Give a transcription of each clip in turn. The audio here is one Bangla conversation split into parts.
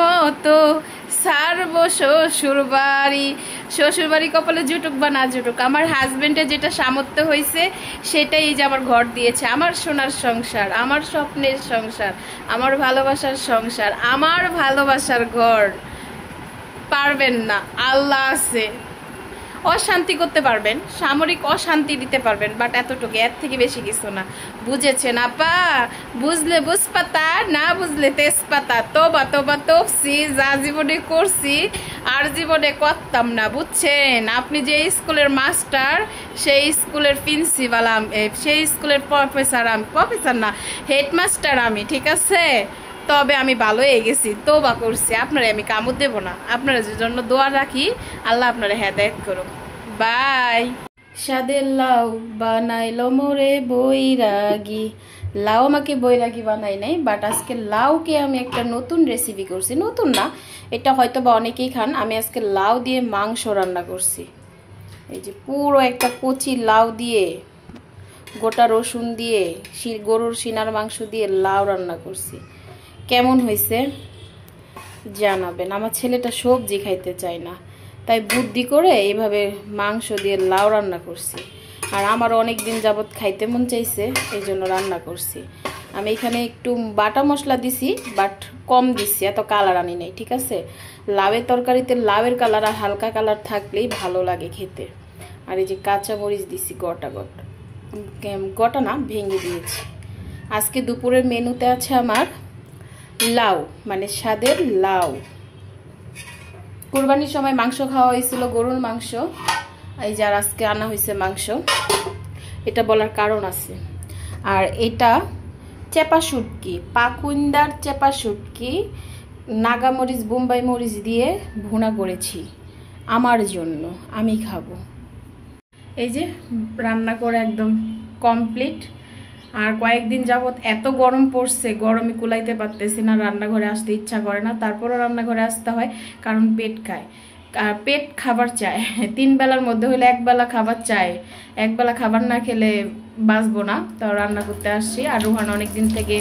মতো সারবো শ্বশুর বাড়ি। শ্বশুর বাড়ি কপালে জুটুক বা না জুটুক, আমার হাজবেন্ডের যেটা সামর্থ্য হয়েছে সেটাই যে আমার ঘর দিয়েছে। আমার সোনার সংসার, আমার স্বপ্নের সংসার, আমার ভালোবাসার সংসার, আমার ভালোবাসার ঘর। পারবেন না, আল্লাহ আছে। অশান্তি করতে পারবেন, সামরিক অশান্তি দিতে পারবেন, বাট এতটুকু, এর থেকে বেশি কিছু না। বুঝেছেন আপা? বুঝলে বুঝপাতা, না বুঝলে তেজপাতা। তোবা তোবা তফসি, যা জীবনে করছি আর জীবনে করতাম না, বুঝছেন? আপনি যে স্কুলের মাস্টার, সেই স্কুলের প্রিন্সিপাল আমি, সেই স্কুলের প্রফেসর আমি, প্রফেসর না হেডমাস্টার আমি, ঠিক আছে? তবে আমি ভালো হয়ে গেছি, তোবা করছি। আপনারা আমি কামড় দেবো না, আপনারা জন্য দোয়া রাখি, আল্লাহ আপনারা হেদায়েত করুন। বাই। সাদের লাউ বানাইলো মোরে বৈরাগী। লাউ আমাকে বৈরাগী বানাই নাই, বাট আজকে লাউকে আমি একটা নতুন রেসিপি করছি। নতুন না, এটা হয়তো বা অনেকেই খান। আমি আজকে লাউ দিয়ে মাংস রান্না করছি। এই যে পুরো একটা কচি লাউ দিয়ে, গোটা রসুন দিয়ে, গরুর সিনার মাংস দিয়ে লাউ রান্না করছি। কেমন হয়েছে জানাবেন। আমার ছেলেটা সবজি খাইতে চায় না, তাই বুদ্ধি করে এইভাবে মাংস দিয়ে লাউ রান্না করছি। আর আমার অনেক দিন যাবত খাইতে মন চাইছে, এই জন্য রান্না করছি। আমি এখানে একটু বাটা মশলা দিছি, বাট কম দিছি, এত কালার আনি নাই, ঠিক আছে? লাউয়ের তরকারিতে লাউয়ের কালার আর হালকা কালার থাকলেই ভালো লাগে খেতে। আর এই যে কাঁচা মরিচ দিছি, গোটা গোটা, গোটা না, ভেঙে দিয়েছি। আজকে দুপুরের মেনুতে আছে আমার লাউ, মানে স্বাদের লাউ। কুরবানির সময় মাংস খাওয়া হয়েছিল, গরুর মাংস। এই যার আজকে আনা হয়েছে মাংস, এটা বলার কারণ আছে। আর এটা চেপা শুটকি, পাকুন্দার চেপা শুটকি, নাগামরিচ বোম্বাই মরিচ দিয়ে ভুনা করেছি আমার জন্য, আমি খাবো। এই যে রান্না করে একদম কমপ্লিট। আর কয়েকদিন যাবত এত গরম পড়ছে, গরমে কুলাইতে পারতেছি না, রান্নাঘরে আসতে ইচ্ছা করে না। তারপরও রান্নাঘরে আসতে হয়, কারণ পেট খায়, আর পেট খাবার চায়। 3 বেলার মধ্যে হলে 1 বেলা খাবার চায়, 1 বেলা খাবার না খেলে বাঁচবো না। তো রান্না করতে আসছি। আর রোহান অনেকদিন থেকে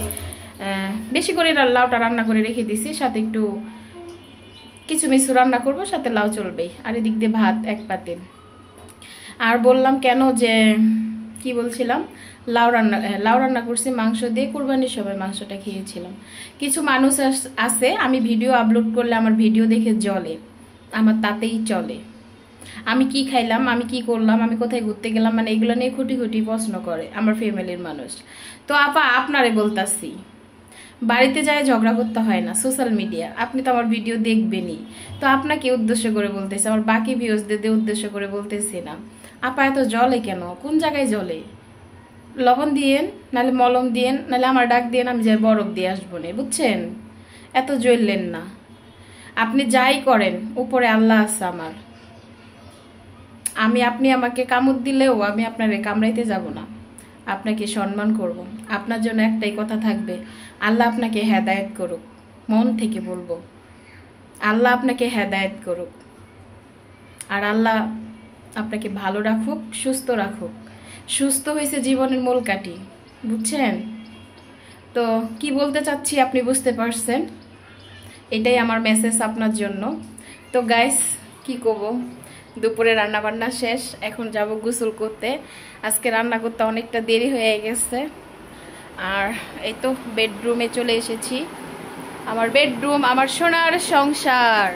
বেশি করে লাউটা রান্না করে রেখে দিছি, সাথে একটু কিছু মিছু রান্না করবো, সাথে লাউ চলবেই। আর এদিক দিয়ে ভাত 1 পাতিল। আর বললাম কেন যে, কি বলছিলাম, লাউ রান্না করছি মাংস দিয়ে। কুরবানির সময় মাংসটা খেয়েছিলাম। কিছু মানুষ আছে, আমি ভিডিও আপলোড করলে আমার ভিডিও দেখে জ্বলে, আমার তাতেই চলে। আমি কি খাইলাম, আমি কি করলাম, আমি কোথায় ঘুরতে গেলাম, মানে এগুলো নিয়ে খুঁটি খুঁটি প্রশ্ন করে আমার ফ্যামিলির মানুষ। তো আপা আপনারে বলতাছি, বাড়িতে যায় ঝগড়া করতে হয় না, সোশ্যাল মিডিয়া, আপনি তো আমার ভিডিও দেখবেনই। তো আপনাকে উদ্দেশ্য করে বলতেছি, আমার বাকি ভিউজদের উদ্দেশ্য করে বলতেছি না। আপা এত জলে কেন, কোন জায়গায় জলে? লবণ দিয়েন, নাহলে মলম দিয়েন, নাহলে আমার ডাক দিয়েন, আমি যাই বরফ দিয়ে আসবো না, বুঝছেন? এত জ্বললেন না। আপনি যাই করেন, উপরে আল্লাহ আছে আমার। আপনি আমাকে কামড় দিলেও আমি আপনারে কামড়াইতে যাব না, আপনাকে সম্মান করব। আপনার জন্য একটাই কথা থাকবে, আল্লাহ আপনাকে হেদায়েত করুক। মন থেকে বলবো, আল্লাহ আপনাকে হেদায়েত করুক। আর আল্লাহ আপনাকে ভালো রাখুক, সুস্থ রাখুক। সুস্থ হয়েছে জীবনের মূল কাঠি, বুঝছেন? তো কি বলতে চাচ্ছি আপনি বুঝতে পারছেন, এটাই আমার মেসেজ আপনার জন্য। তো গাইস, কি করব, দুপুরে রান্না বান্না শেষ, এখন যাব গোসল করতে। আজকে রান্না করতে অনেকটা দেরি হয়ে গেছে। আর এই তো বেডরুমে চলে এসেছি। আমার বেডরুম, আমার সোনার সংসার।